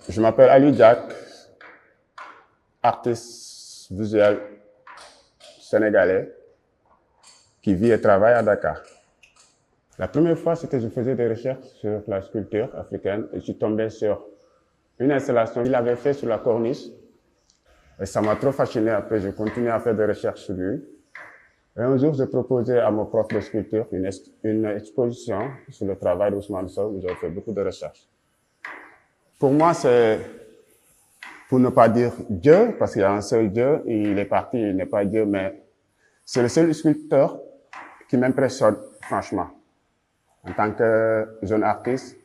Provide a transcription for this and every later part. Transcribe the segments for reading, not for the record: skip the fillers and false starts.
Je m'appelle Ali Diack, artiste visuel sénégalais qui vit et travaille à Dakar. La première fois, c'était que je faisais des recherches sur la sculpture africaine et je suis tombé sur une installation qu'il avait faite sur la corniche. Et ça m'a trop fasciné. Après, j'ai continué à faire des recherches sur lui. Et un jour, j'ai proposé à mon prof de sculpture une exposition sur le travail d'Ousmane Sow où j'ai fait beaucoup de recherches. Pour moi, c'est, pour ne pas dire Dieu, parce qu'il y a un seul Dieu, et il est parti, il n'est pas Dieu, mais c'est le seul sculpteur qui m'impressionne, franchement. En tant que jeune artiste,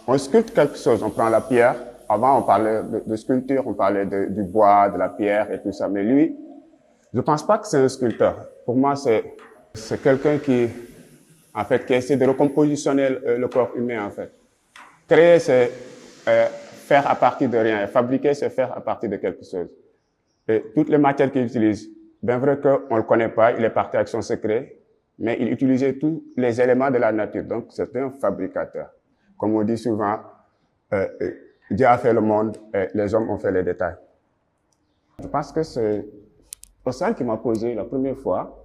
on sculpte quelque chose, on prend la pierre. Avant, on parlait de sculpture, on parlait du bois, de la pierre et tout ça. Mais lui, je pense pas que c'est un sculpteur. Pour moi, c'est quelqu'un qui, en fait, qui essaie de recompositionner le corps humain, en fait. Créer, c'est faire à partir de rien. Et fabriquer, c'est faire à partir de quelque chose. Et toutes les matières qu'il utilise, bien vrai qu'on le connaît pas, il est parti avec son secret, mais il utilisait tous les éléments de la nature. Donc, c'était un fabricateur. Comme on dit souvent, Dieu a fait le monde et les hommes ont fait les détails. Je pense que c'est Ossane qui m'a posé la première fois,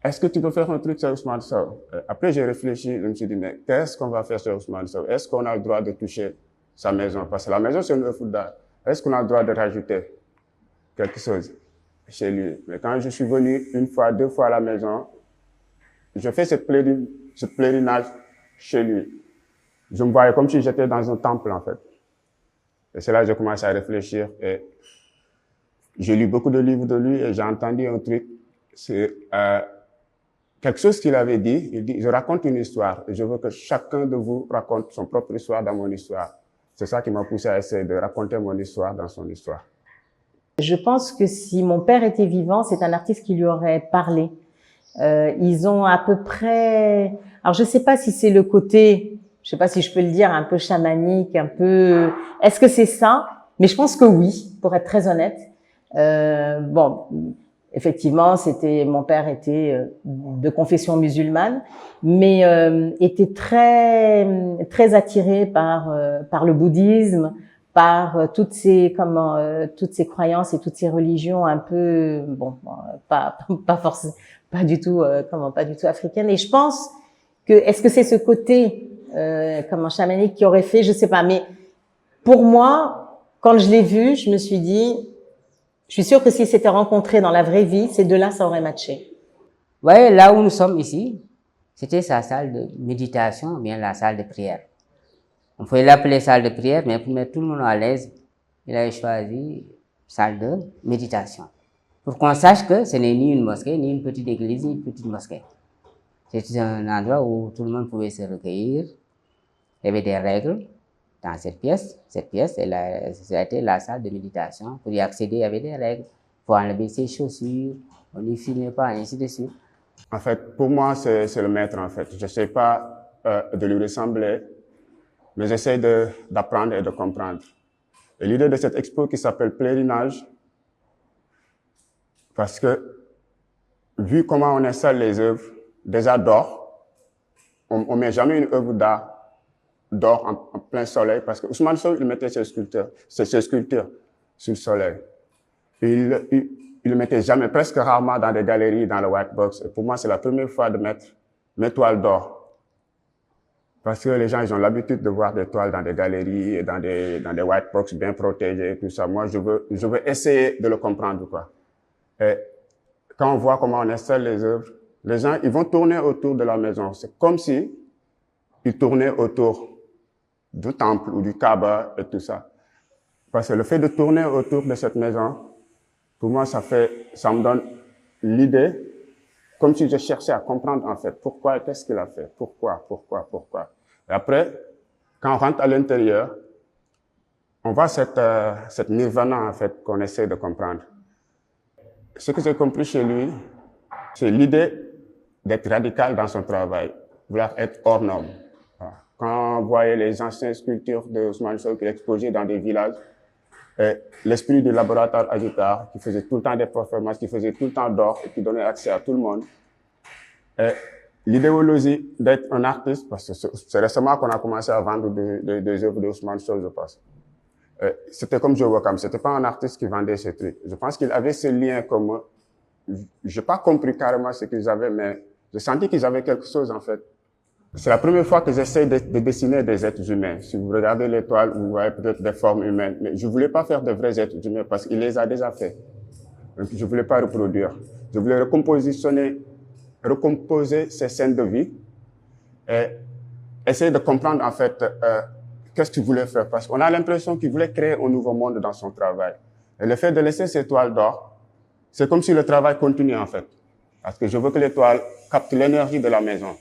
est-ce que tu peux faire un truc sur Ousmane Sow? Après, j'ai réfléchi, je me suis dit, mais qu'est-ce qu'on va faire sur Ousmane Sow? Est-ce qu'on a le droit de toucher sa maison? Parce que la maison, c'est une œuvre d'art. Est-ce qu'on a le droit de rajouter quelque chose chez lui? Mais quand je suis venu une fois, deux fois à la maison, je fais ce pèlerinage chez lui. Je me voyais comme si j'étais dans un temple, en fait. Et c'est là que j'ai commencé à réfléchir. Et j'ai lu beaucoup de livres de lui et j'ai entendu un truc. C'est quelque chose qu'il avait dit. Il dit, je raconte une histoire et je veux que chacun de vous raconte son propre histoire dans mon histoire. C'est ça qui m'a poussé à essayer de raconter mon histoire dans son histoire. Je pense que si mon père était vivant, c'est un artiste qui lui aurait parlé. Ils ont à peu près... Alors, je sais pas si c'est le côté, je sais pas si je peux le dire, un peu chamanique, un peu... Est-ce que c'est ça? Mais je pense que oui, pour être très honnête. Bon, effectivement, mon père était de confession musulmane, mais était très attiré par le bouddhisme, par toutes ces croyances et toutes ces religions un peu pas forcément pas du tout africaines. Et je pense que est-ce que c'est ce côté chamanique qui aurait fait, je sais pas, mais pour moi, quand je l'ai vu, je me suis dit, je suis sûre que s'ils s'étaient rencontrés dans la vraie vie, ces deux-là, ça aurait matché. Ouais, là où nous sommes ici, c'était sa salle de méditation, ou bien la salle de prière. On pouvait l'appeler salle de prière, mais pour mettre tout le monde à l'aise, il avait choisi salle de méditation. Pour qu'on sache que ce n'est ni une mosquée, ni une petite église, ni une petite mosquée. C'était un endroit où tout le monde pouvait se recueillir. Il y avait des règles dans cette pièce. Cette pièce, c'était la salle de méditation. Pour y accéder, il y avait des règles. Il faut enlever ses chaussures, on n'y filmait pas, ainsi de suite. En fait, pour moi, c'est le maître, en fait. Je ne sais pas de lui ressembler, mais j'essaie d'apprendre et de comprendre. Et l'idée de cette expo qui s'appelle Pèlerinage, parce que, vu comment on installe les œuvres, déjà d'or, on met jamais une œuvre d'or en plein soleil, parce que Ousmane Sow, il mettait ses sculptures sur le soleil. Il le mettait jamais, presque rarement dans des galeries, dans le white box. Et pour moi, c'est la première fois de mettre mes toiles d'or. Parce que les gens, ils ont l'habitude de voir des toiles dans des galeries et dans des white box bien protégées et tout ça. Moi, je veux essayer de le comprendre, quoi. Et quand on voit comment on installe les œuvres, les gens, ils vont tourner autour de la maison. C'est comme si ils tournaient autour du temple ou du Kaaba et tout ça. Parce que le fait de tourner autour de cette maison, pour moi, ça me donne l'idée, comme si je cherchais à comprendre, en fait, pourquoi, qu'est-ce qu'il a fait, pourquoi. Et après, quand on rentre à l'intérieur, on voit cette nirvana, en fait, qu'on essaie de comprendre. Ce que j'ai compris chez lui, c'est l'idée d'être radical dans son travail, vouloir être hors norme. Quand on voyait les anciennes sculptures de Ousmane Sow qu'il exposait dans des villages, l'esprit du laboratoire Agitar, qui faisait tout le temps des performances, qui faisait tout le temps d'or et qui donnait accès à tout le monde. Et l'idéologie d'être un artiste, parce que c'est récemment qu'on a commencé à vendre des œuvres d'Ousmane Sow, je pense. C'était comme Joe Wakam, c'était pas un artiste qui vendait ses trucs. Je pense qu'il avait ce lien commun. J'ai pas compris carrément ce qu'ils avaient, mais j'ai senti qu'ils avaient quelque chose, en fait. C'est la première fois que j'essaie de dessiner des êtres humains. Si vous regardez l'étoile, vous voyez peut-être des formes humaines, mais je voulais pas faire de vrais êtres humains parce qu'il les a déjà fait. Donc, je voulais pas reproduire. Je voulais recomposer ces scènes de vie et essayer de comprendre, en fait, qu'est-ce qu'il voulait faire. Parce qu'on a l'impression qu'il voulait créer un nouveau monde dans son travail. Et le fait de laisser ces toiles d'or, c'est comme si le travail continuait, en fait. Parce que je veux que les toiles captent l'énergie de la maison.